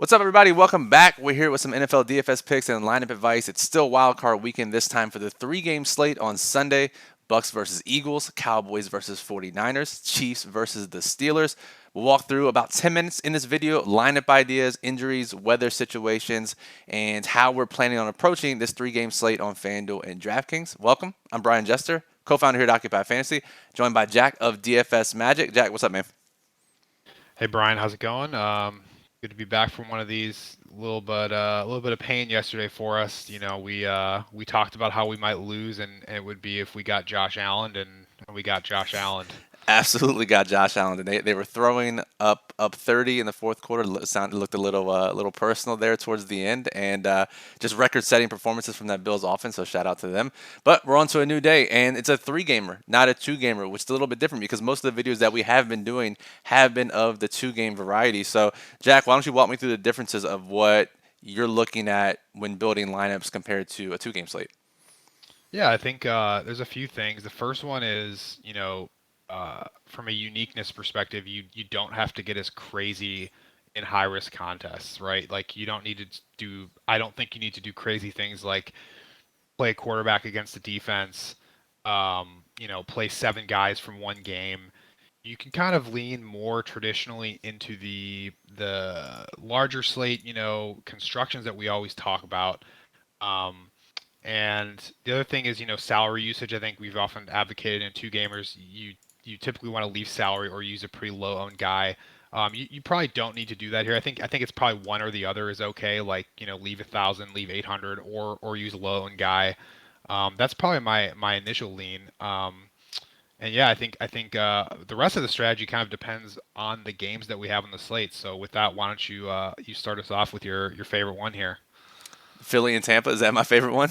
What's up, everybody? Welcome back. We're here with some NFL DFS picks and lineup advice. It's still wild card weekend this time for the three-game slate on Sunday. Bucks versus Eagles, Cowboys versus 49ers, Chiefs versus the Steelers. We'll walk through about 10 minutes in this video, lineup ideas, injuries, weather situations, and how we're planning on approaching this three-game slate on FanDuel and DraftKings. Welcome. I'm Brian Jester, co-founder here at Occupy Fantasy, joined by Jack of dfsMagic. Jack, what's up, man? Hey Brian, how's it going? Good to be back from one of these. A little bit of pain yesterday for us. We talked about how we might lose, and it would be if we got Josh Allen, and we got Josh Allen. Absolutely got Josh Allen. And they were throwing up 30 in the fourth quarter. Looked a little personal there towards the end, and just record-setting performances from that Bills offense. So shout out to them. But we're on to a new day, and it's a three-gamer, not a two-gamer, which is a little bit different because most of the videos that we have been doing have been of the two-game variety. So Jack, why don't you walk me through the differences of what you're looking at when building lineups compared to a two-game slate? Yeah, I think there's a few things. The first one is, from a uniqueness perspective, you don't have to get as crazy in high risk contests, right? Like you don't need to do. I don't think you need to do crazy things like play a quarterback against the defense. Play seven guys from one game. You can kind of lean more traditionally into the larger slate, constructions that we always talk about. Um, and the other thing is, salary usage. I think we've often advocated in two gamers. You typically want to leave salary or use a pretty low owned guy. You probably don't need to do that here. I think it's probably one or the other is okay. Like leave 1,000, leave 800, or use a low owned guy. That's probably my initial lean. And yeah, I think the rest of the strategy kind of depends on the games that we have on the slate. So with that, why don't you start us off with your favorite one here? Philly and Tampa, is that my favorite one?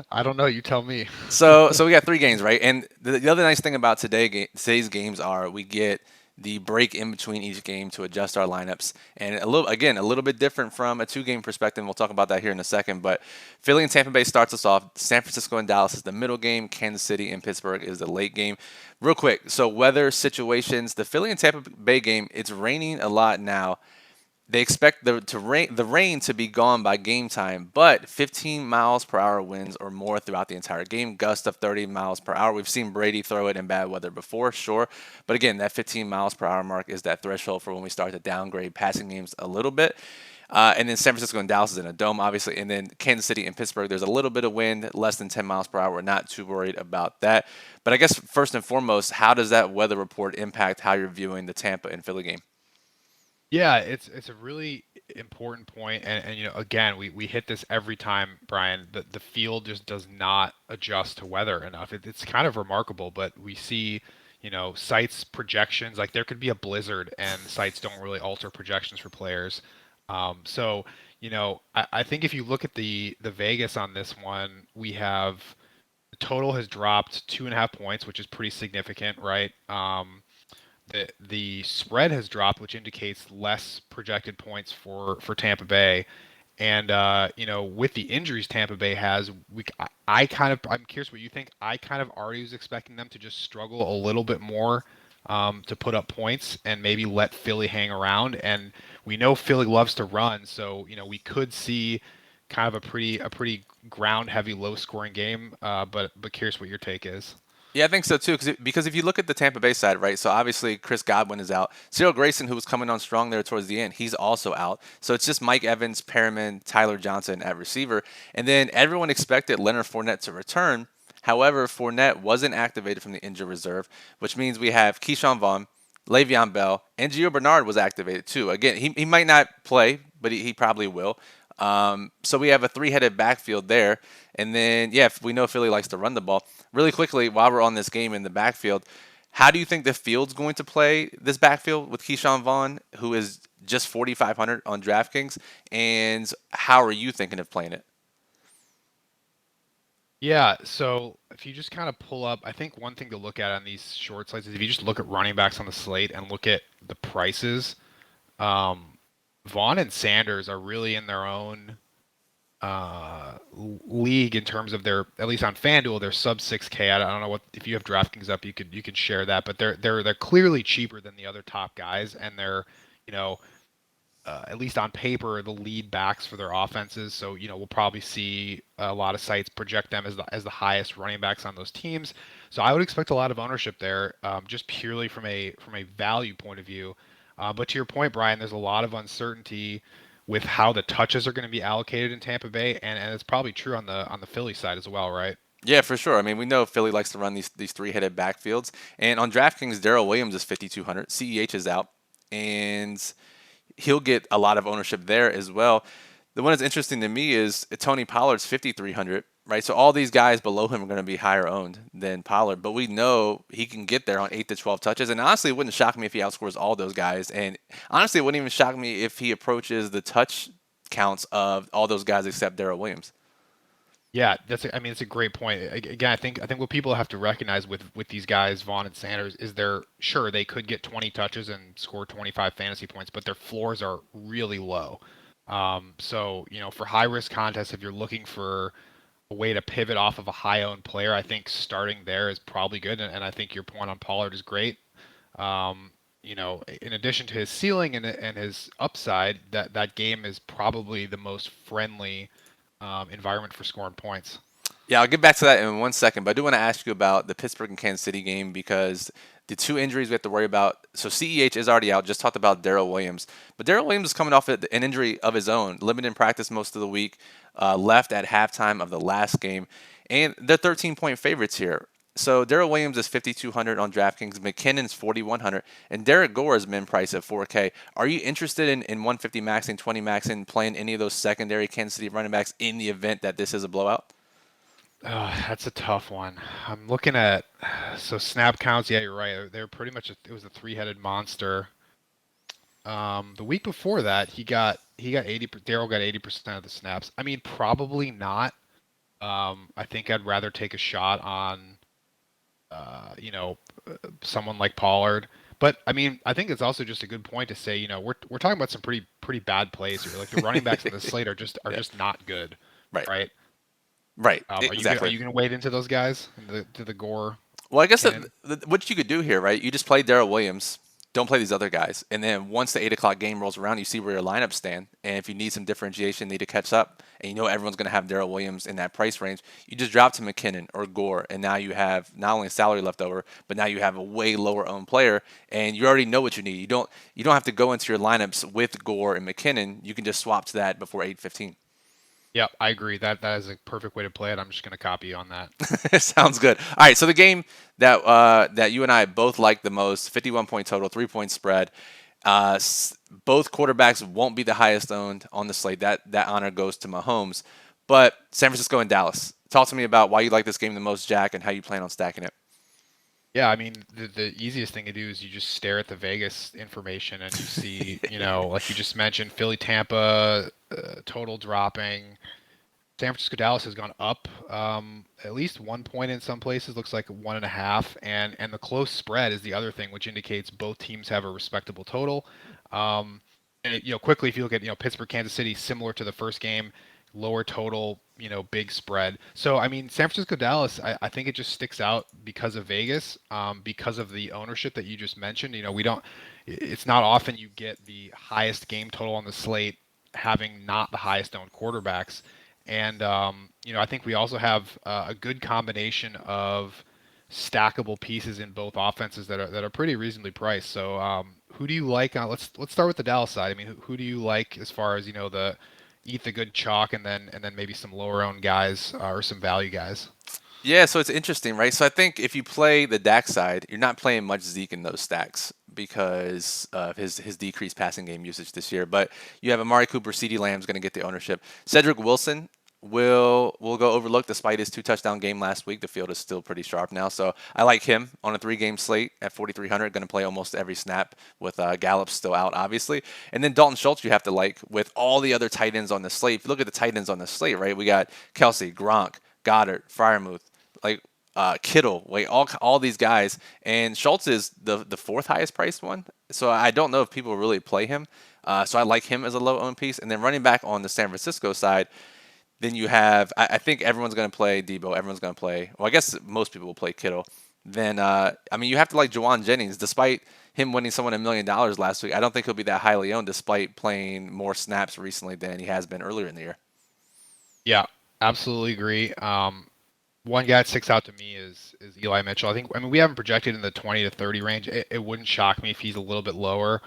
I don't know. You tell me. So we got three games, right? And the other nice thing about today's games are we get the break in between each game to adjust our lineups, and a little bit different from a two-game perspective. And we'll talk about that here in a second. But Philly and Tampa Bay starts us off. San Francisco and Dallas is the middle game. Kansas City and Pittsburgh is the late game. Real quick, so weather situations. The Philly and Tampa Bay game. It's raining a lot now. They expect the rain to be gone by game time, but 15 miles per hour winds or more throughout the entire game, gusts of 30 miles per hour. We've seen Brady throw it in bad weather before, sure, but again, that 15 miles per hour mark is that threshold for when we start to downgrade passing games a little bit. And then San Francisco and Dallas is in a dome, obviously. And then Kansas City and Pittsburgh, there's a little bit of wind, less than 10 miles per hour. We're not too worried about that. But I guess first and foremost, how does that weather report impact how you're viewing the Tampa and Philly game? Yeah, it's a really important point, and again, we hit this every time, Brian. The field just does not adjust to weather enough. It's kind of remarkable, but we see, sites projections like there could be a blizzard, and sites don't really alter projections for players. So, I think if you look at the Vegas on this one, we have the total has dropped 2.5 points, which is pretty significant, right? The spread has dropped, which indicates less projected points for Tampa Bay. And with the injuries Tampa Bay has, I'm curious what you think. I kind of already was expecting them to just struggle a little bit more to put up points and maybe let Philly hang around. And we know Philly loves to run, so we could see kind of a pretty ground heavy, low scoring game. But curious what your take is. Yeah, I think so too. Because if you look at the Tampa Bay side, right? So obviously Chris Godwin is out. Cyril Grayson, who was coming on strong there towards the end, he's also out. So it's just Mike Evans, Perriman, Tyler Johnson at receiver, and then everyone expected Leonard Fournette to return. However, Fournette wasn't activated from the injured reserve, which means we have Keyshawn Vaughn, Le'Veon Bell, and Gio Bernard was activated too. Again, he might not play, but he probably will. So we have a three-headed backfield there. And then, yeah, we know Philly likes to run the ball. Really quickly, while we're on this game in the backfield, how do you think the field's going to play this backfield with Keyshawn Vaughn, who is just 4,500 on DraftKings? And how are you thinking of playing it? Yeah, so if you just kind of pull up, I think one thing to look at on these short slates is if you just look at running backs on the slate and look at the prices, um, Vaughn and Sanders are really in their own league in terms of their, at least on FanDuel, they're sub 6K. I don't know what if you have DraftKings up, you could share that, but they're clearly cheaper than the other top guys, and they're you know at least on paper, the lead backs for their offenses. So, we'll probably see a lot of sites project them as the highest running backs on those teams. So I would expect a lot of ownership there, just purely from a value point of view. But to your point, Brian, there's a lot of uncertainty with how the touches are going to be allocated in Tampa Bay, and it's probably true on the Philly side as well, right? Yeah, for sure. I mean, we know Philly likes to run these three-headed backfields, and on DraftKings, Darrell Williams is 5,200. CEH is out, and he'll get a lot of ownership there as well. The one that's interesting to me is Tony Pollard's 5,300, right? So all these guys below him are going to be higher owned than Pollard, but we know he can get there on 8 to 12 touches. And honestly, it wouldn't shock me if he outscores all those guys. And honestly, it wouldn't even shock me if he approaches the touch counts of all those guys except Darrell Williams. Yeah, I mean, it's a great point. Again, I think what people have to recognize with these guys, Vaughn and Sanders, is they're sure they could get 20 touches and score 25 fantasy points, but their floors are really low. So for high risk contests, if you're looking for a way to pivot off of a high owned player, I think starting there is probably good. And I think your point on Pollard is great. In addition to his ceiling and his upside, that game is probably the most friendly environment for scoring points. Yeah, I'll get back to that in 1 second, but I do want to ask you about the Pittsburgh and Kansas City game because the two injuries we have to worry about. So CEH is already out. Just talked about Darrell Williams, but Darrell Williams is coming off an injury of his own, limited in practice most of the week, left at halftime of the last game, and they're 13-point favorites here. So Darrell Williams is 5,200 on DraftKings, McKinnon's 4,100, and Derek Gore is min price at 4K. Are you interested in 150 maxing, 20 maxing, playing any of those secondary Kansas City running backs in the event that this is a blowout? That's a tough one. I'm looking at so snap counts. Yeah, you're right. They're pretty much it was a three-headed monster. The week before that, he got 80. Daryl got 80% of the snaps. I mean, probably not. I think I'd rather take a shot on, someone like Pollard. But I mean, I think it's also just a good point to say, we're talking about some pretty bad plays here. Like the running backs on the slate are just not good, Right, right? right, Are you gonna, are exactly. you gonna wade into those guys to the Gore Well, I guess McKinnon? what you could do here, right? You just play Darrell Williams. Don't play these other guys. And then once the 8 o'clock game rolls around, you see where your lineups stand. And if you need some differentiation, need to catch up, and you know everyone's going to have Darrell Williams in that price range, you just drop to McKinnon or Gore. And now you have not only salary left over, but now you have a way lower owned player. And you already know what you need. You don't have to go into your lineups with Gore and McKinnon. You can just swap to that before 8:15. Yeah, I agree. That is a perfect way to play it. I'm just gonna copy you on that. Sounds good. All right, so the game that you and I both like the most, 51 point total, 3 point spread. Both quarterbacks won't be the highest owned on the slate. That honor goes to Mahomes. But San Francisco and Dallas. Talk to me about why you like this game the most, Jack, and how you plan on stacking it. Yeah, I mean, the easiest thing to do is you just stare at the Vegas information and you see, like you just mentioned, Philly, Tampa, total dropping. San Francisco, Dallas has gone up at least 1 point in some places. Looks like 1.5, and the close spread is the other thing, which indicates both teams have a respectable total. Um, quickly, if you look at Pittsburgh, Kansas City, similar to the first game, lower total, big spread. So I mean, San Francisco, Dallas, I think it just sticks out because of Vegas, because of the ownership that you just mentioned. We don't. It's not often you get the highest game total on the slate having not the highest owned quarterbacks. And I think we also have a good combination of stackable pieces in both offenses that are pretty reasonably priced. So who do you like? Let's start with the Dallas side. I mean, who do you like as far as the eat the good chalk and then maybe some lower owned guys or some value guys? Yeah, so it's interesting, right? So I think if you play the Dak side, you're not playing much Zeke in those stacks because of his decreased passing game usage this year. But you have Amari Cooper, CeeDee Lamb's going to get the ownership. Cedric Wilson will go overlooked despite his 2 touchdown game last week. The field is still pretty sharp now, so I like him on a 3 game slate at 4,300. Going to play almost every snap with Gallup still out, obviously. And then Dalton Schultz you have to like with all the other tight ends on the slate. If you look at the tight ends on the slate, right, we got Kelsey, Gronk, Goddard, Freiermuth, like Kittle, wait, all these guys, and Schultz is the fourth highest priced one. So I don't know if people really play him. So I like him as a low owned piece. And then running back on the San Francisco side, then you have I think everyone's going to play Debo. Everyone's going to play. Well, I guess most people will play Kittle. then I mean, you have to like Jawan Jennings, despite him winning someone $1 million last week. I don't think he'll be that highly owned, despite playing more snaps recently than he has been earlier in the year. Yeah, absolutely agree. One guy that sticks out to me is Eli Mitchell. I mean we haven't projected in the 20 to 30 range. It wouldn't shock me if he's a little bit lower.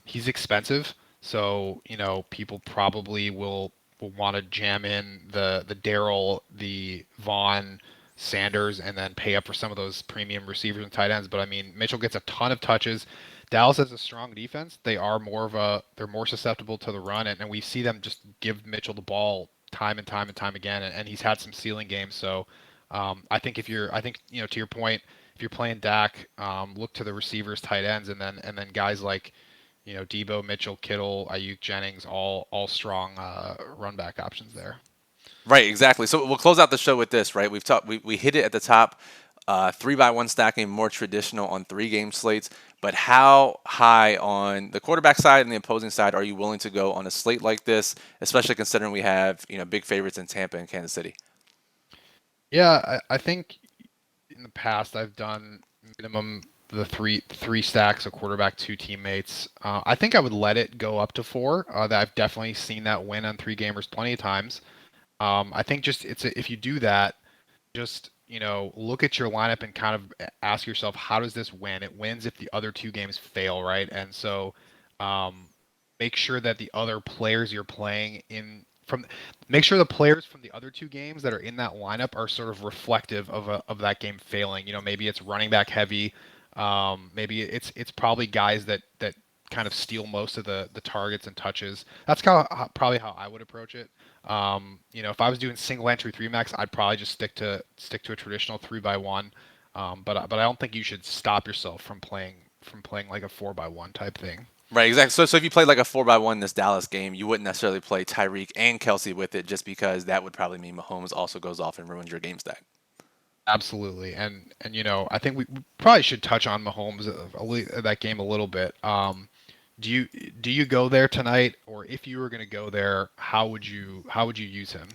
He's expensive, so people probably will want to jam in the Darrell, the Vaughn, Sanders, and then pay up for some of those premium receivers and tight ends. But I mean Mitchell gets a ton of touches. Dallas has a strong defense. They're more susceptible to the run, and we see them just give Mitchell the ball time and time and time again, and he's had some ceiling games. So I think to your point, if you're playing Dak, look to the receivers, tight ends, and then guys like Debo, Mitchell, Kittle, Ayuk, Jennings, all strong run back options there. Right, exactly. So we'll close out the show with this, right? We hit it at the top. 3-by-1 stacking, more traditional on 3-game slates. But how high on the quarterback side and the opposing side are you willing to go on a slate like this, especially considering we have big favorites in Tampa and Kansas City? Yeah, I think in the past I've done minimum the three stacks, a quarterback, two teammates. I think I would let it go up to four. That I've definitely seen that win on three gamers plenty of times. I think just if you do that, just look at your lineup and kind of ask yourself, how does this win? It wins if the other two games fail, right? And so um, make sure that the other players you're playing in from make sure the players from the other two games that are in that lineup are sort of reflective of that game failing. Maybe it's running back heavy. Maybe it's probably guys that kind of steal most of the targets and touches. That's probably how I would approach it. If I was doing single entry three max, I'd probably just stick to a traditional 3-by-1. But I don't think you should stop yourself from playing like a 4-by-1 type thing. Right, exactly. So if you played like a 4-by-1 in this Dallas game, you wouldn't necessarily play Tyreek and Kelsey with it, just because that would probably mean Mahomes also goes off and ruins your game stack. Absolutely, and I think we probably should touch on Mahomes that game a little bit. Do you go there tonight, or if you were going to go there, how would you use him?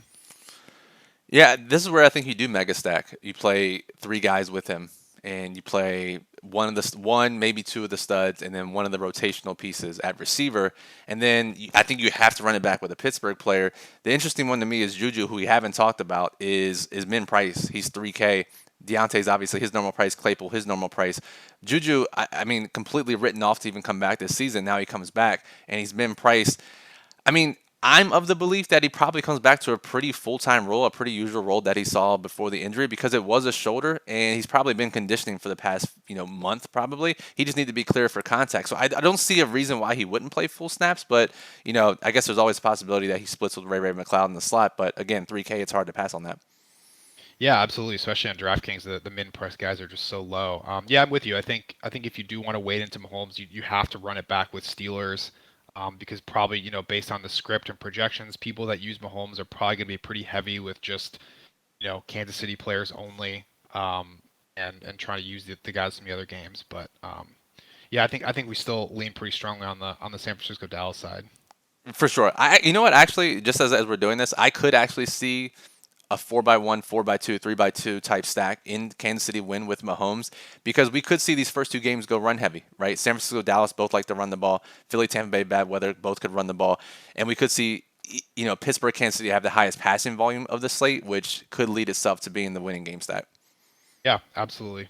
Yeah, this is where I think you do mega stack. You play 3 guys with him, and you play one, maybe 2 of the studs, and then one of the rotational pieces at receiver. And then I think you have to run it back with a Pittsburgh player. The interesting one to me is Juju, who we haven't talked about, is min price. He's 3K. Deontay's obviously his normal price. Claypool his normal price. Juju, I mean, completely written off to even come back this season. Now he comes back and he's min priced. I mean, I'm of the belief that he probably comes back to a pretty full-time role, a pretty usual role that he saw before the injury, because it was a shoulder, and he's probably been conditioning for the past month probably. He just needs to be clear for contact. So I don't see a reason why he wouldn't play full snaps, but I guess there's always a possibility that he splits with Ray McLeod in the slot. But again, 3K, it's hard to pass on that. Yeah, absolutely. Especially on DraftKings, the min price guys are just so low. Yeah, I'm with you. I think if you do want to wade into Mahomes, you have to run it back with Steelers, because probably based on the script and projections, people that use Mahomes are probably going to be pretty heavy with just Kansas City players only, and trying to use the guys from the other games. But yeah, I think we still lean pretty strongly on the San Francisco Dallas side. For sure. You know what? Actually, just as we're doing this, I could actually see a 4-by-1, 4-by-2, 3-by-2 type stack in Kansas City win with Mahomes, because we could see these first 2 games go run heavy, right? San Francisco, Dallas both like to run the ball. Philly, Tampa Bay, bad weather, both could run the ball. And we could see, Pittsburgh, Kansas City have the highest passing volume of the slate, which could lead itself to being the winning game stack. Yeah, absolutely.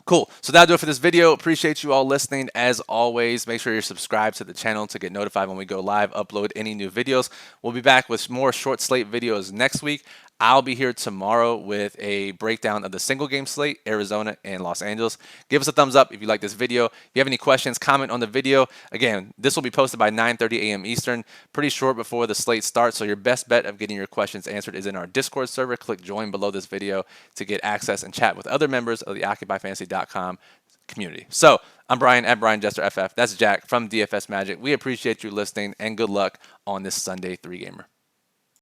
Cool. So that'll do it for this video. Appreciate you all listening. As always, make sure you're subscribed to the channel to get notified when we go live, upload any new videos. We'll be back with more short slate videos next week. I'll be here tomorrow with a breakdown of the single game slate, Arizona and Los Angeles. Give us a thumbs up if you like this video. If you have any questions, comment on the video. Again, this will be posted by 9:30 a.m. Eastern, pretty short before the slate starts. So your best bet of getting your questions answered is in our Discord server. Click join below this video to get access and chat with other members of the OccupyFantasy.com community. So I'm Brian at Brian Jester FF. That's Jack from DFS Magic. We appreciate you listening, and good luck on this Sunday 3-gamer.